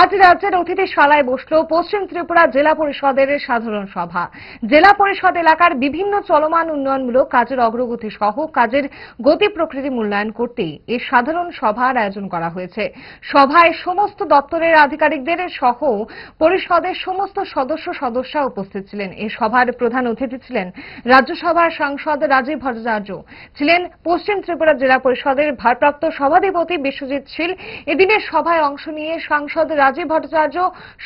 আজ রাজ্যের অতিথিশালায় বসল পশ্চিম ত্রিপুরা জেলা পরিষদের সাধারণ সভা। জেলা পরিষদ এলাকার বিভিন্ন চলমান উন্নয়নমূলক কাজের অগ্রগতি সহ কাজের গতি প্রকৃতি মূল্যায়ন করতে এই সাধারণ সভার আয়োজন করা হয়েছে। সভায় সমস্ত দপ্তরের আধিকারিকদের সহ পরিষদের সমস্ত সদস্যা উপস্থিত ছিলেন। এই সভার প্রধান অতিথি ছিলেন রাজ্যসভার সাংসদ রাজীব ভট্টাচার্য, ছিলেন পশ্চিম ত্রিপুরা জেলা পরিষদের ভারপ্রাপ্ত সভাধিপতি বিশ্বজিৎ শীল। এদিনের সভায় অংশ নিয়ে সাংসদ রাজীব ভট্টাচার্য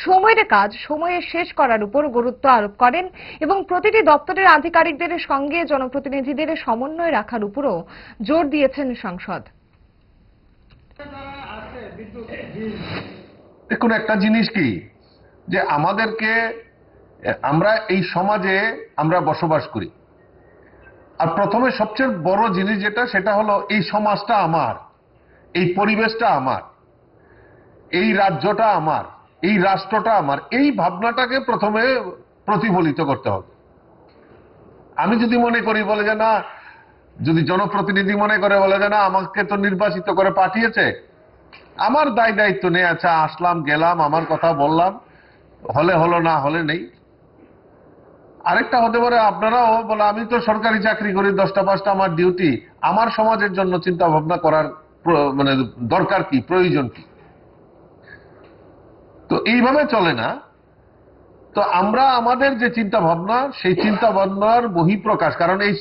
সময়ের কাজ সময়ে শেষ করার উপর গুরুত্ব আরোপ করেন এবং প্রতিটি দপ্তরের আধিকারিকদের সঙ্গে জনপ্রতিনিধিদের সমন্বয় রাখার উপরও জোর দিয়েছেন সাংসদ। দেখুন, একটা জিনিস কি যে আমাদেরকে আমরা এই সমাজে আমরা বসবাস করি, আর প্রথমে সবচেয়ে বড় জিনিস যেটা সেটা হলো এই সমাজটা আমার, এই পরিবেশটা আমার, এই রাজ্যটা আমার, এই রাষ্ট্রটা আমার, এই ভাবনাটাকে প্রথমে প্রতিফলিত করতে হবে। আমি যদি মনে করি বলে যে না, যদি জনপ্রতিনিধি মনে করে বলে যে না আমাকে তো নির্বাচিত করে পাঠিয়েছে, আমার দায় দায়িত্ব নেই, আচ্ছা আসলাম গেলাম আমার কথা বললাম, হলে হলো না হলে নেই। আরেকটা হতে পারে আপনারাও বলে আমি তো সরকারি চাকরি করি, 10টা 5টা আমার ডিউটি, আমার সমাজের জন্য চিন্তা ভাবনা করার মানে দরকার কি, প্রয়োজন কি। তো এইভাবে চলে না। তো আমরা আমাদের যে চিন্তা ভাবনা, সেই চিন্তা ভাবনার বহিঃপ্রকাশ, কারণ এই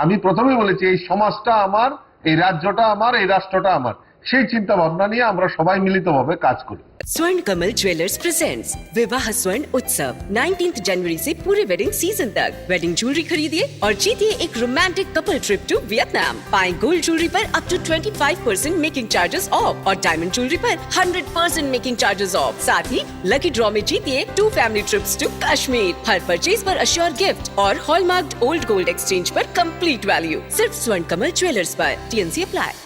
আমি প্রথমেই বলেছি এই সমাজটা আমার, এই রাজ্যটা আমার, এই রাষ্ট্রটা আমার, সেই চিন্তা ভাবনা নিয়ে আমরা সবাই মিলিতভাবে কাজ করি। स्वर्ण कमल ज्वेलर्स प्रेजेंट्स विवाह स्वर्ण उत्सव 19 जनवरी से पूरे वेडिंग सीजन तक। वेडिंग ज्वेलरी खरीदिए और जीतिए एक romantic couple trip to Vietnam. पाएं गोल्ड ज्वेलरी पर up to 25% making charges off और डायमंड ज्वेलरी पर 100% मेकिंग चार्जेस ऑफ। साथ ही लकी ड्रॉ में जीतिए 2 फैमिली ट्रिप्स टू कश्मीर। हर परचेज पर अश्योर गिफ्ट और हॉलमार्क्ड ओल्ड गोल्ड एक्सचेंज पर कंप्लीट वैल्यू। सिर्फ स्वर्ण कमल ज्वेलर्स पर। TNC apply.